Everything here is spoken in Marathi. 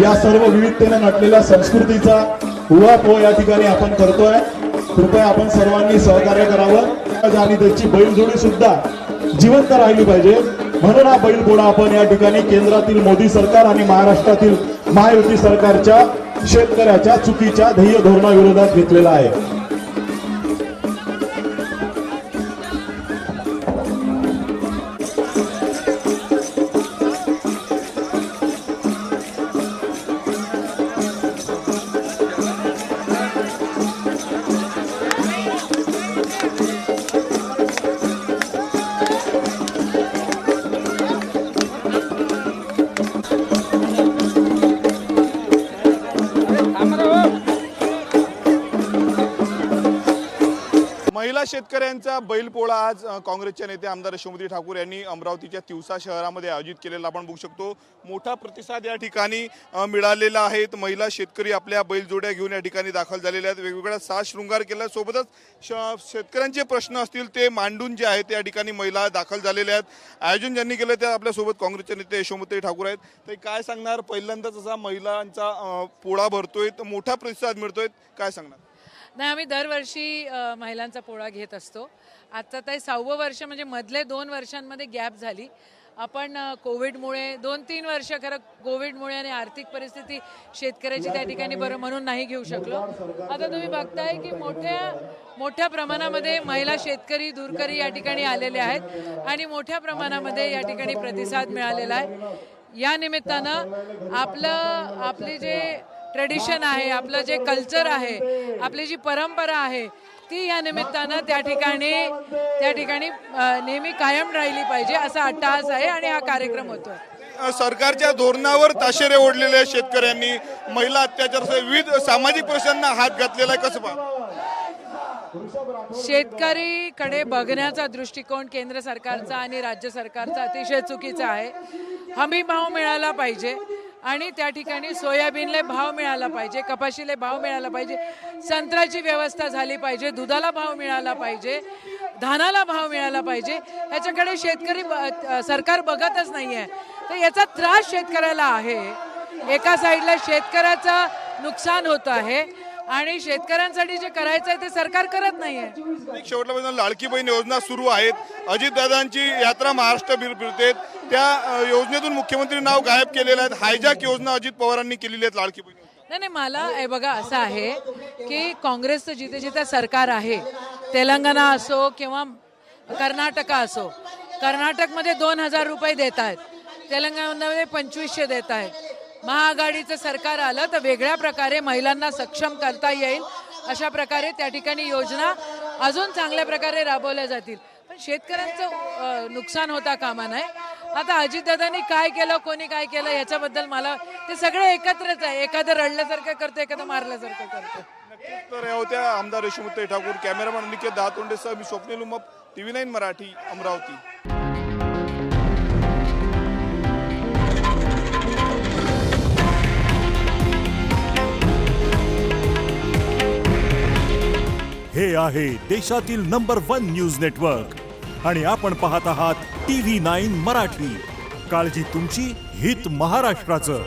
या सर्व विविधतेने नटलेल्या संस्कृतीचा उहापोह या ठिकाणी आपण करतोय। कृपया आपण सर्वांनी सहकार्य करावं आणि त्याची बैलजोडी सुद्धा जिवंत राहिली पाहिजे, म्हणून हा बैलपोळा आपण या ठिकाणी केंद्रातील मोदी सरकार आणि महाराष्ट्रातील महायुती सरकारच्या शेतकऱ्याच्या चुकीच्या ध्येय धोरणाविरोधात घेतलेला आहे। महिला शेतकऱ्यांचा बैलपोळा आज काँग्रेसचे नेते आमदार यशोमती ठाकूर यांनी अमरावतीच्या तिवसा शहरामध्ये आयोजित केलेला आपण बघू शकतो। मोठा प्रतिसाद या ठिकाणी मिळालेला आहे। महिला शेतकरी आपल्या बैलजोड्या घेऊन या ठिकाणी दाखल झालेल्या आहेत। वेगवेगळ्या साज शृंगार केला, सोबतच शेतकऱ्यांचे प्रश्न असतील ते मांडून जे आहेत त्या ठिकाणी महिला दाखल झालेल्या आहेत। आयोजन ज्यांनी केलं त्या आपल्या सोबत काँग्रेसचे नेते यशोमती ठाकूर आहेत। ते काय सांगणार, पहिल्यांदाच असा महिलांचा पोळा भरतोय, मोठा प्रतिसाद मिळतोय, काय सांगणार? नाही, आम्ही दरवर्षी महिलांचा पोळा घेत असतो। आता ते 6वं वर्ष, म्हणजे मधले 2 वर्षांमध्ये गॅप झाली। आपण कोविडमुळे 2-3 वर्ष, खरं कोविडमुळे आणि आर्थिक परिस्थिती शेतकऱ्याची त्या ठिकाणी बरं म्हणून नाही घेऊ शकलो। आता तुम्ही बघताय की मोठ्या प्रमाणामध्ये महिला शेतकरी दूरकरी या ठिकाणी आलेले आहेत आणि मोठ्या प्रमाणामध्ये या ठिकाणी प्रतिसाद मिळालेला आहे। या निमित्तानं आपले जे ट्रेडिशन आहे, आपलं जे कल्चर आहे, आपली जी परंपरा आहे ती या निमित्तानं त्या ठिकाणी नेहमी कायम राहिली पाहिजे असा अट्टहास आहे आणि हा कार्यक्रम होतोय। सरकारच्या धोरणावर ताशेरे ओढलेल्या शेतकऱ्यांनी महिला अत्याचारासह विविध सामाजिक प्रश्नांना हात घातलेला आहे, कसं पाहता? शेतकरीकडे बघण्याचा दृष्टिकोन केंद्र सरकारचा आणि राज्य सरकारचा अतिशय चुकीचा आहे। हमी भाव मिळाला पाहिजे आणि त्या ठिकाणी सोयाबीनला भाव मिळाला पाहिजे, कपाशीला भाव मिळाला पाहिजे, संत्र्याची व्यवस्था झाली पाहिजे, दुधाला भाव मिळाला पाहिजे, धानाला भाव मिळाला पाहिजे। ह्याच्याकडे सरकार बघतच नाहीये। तर याचा त्रास शेतकऱ्याला आहे। एका साईडला शेतकऱ्याचं नुकसान होत आहे आणि शेतकऱ्यांसाठी जे करायचं आहे ते सरकार करत नाहीये। शेवटला लाडकी बहीण योजना सुरू आहेत, अजितदादांची यात्रा महाराष्ट्र फिरते, त्या योजनेतून मुख्यमंत्री नाव गायब केलेलं आहे। हायजॅक योजना अजित पवारांनी केलेली आहे लाडकी बहीण। नाही, मला हे बघा असं आहे की काँग्रेसचं जिथे जिथे सरकार आहे, तेलंगणा असो किंवा कर्नाटक असो, कर्नाटकमध्ये 2000 रुपये देत आहेत, तेलंगणामध्ये 2500 देत आहेत। महाआघाडीचं सरकार आलं तर वेगळ्या प्रकारे महिलांना सक्षम करता येईल अशा प्रकारे त्या ठिकाणी योजना अजून चांगल्या प्रकारे राबवल्या जातील, पण शेतकऱ्यांचं नुकसान होता कामा नये। आता अजितदादांनी काय केलं, कोणी काय केलं याच्याबद्दल मला, ते सगळे एकत्रच आहे। एखादं रडल्यासारखं करतं, एखादं मारल्यासारखं करतं। नक्कीच तर होत्या आमदार यशोमती ठाकूर, कॅमेरामॅन निकेत दातोंडेसह मी स्वप्नील उमप, TV9 मराठी, अमरावती। हे आहे देशातील नंबर 1 न्यूज नेटवर्क आणि आपण पाहत आहात TV9 मराठी। काळजी तुमची, हित महाराष्ट्राचं।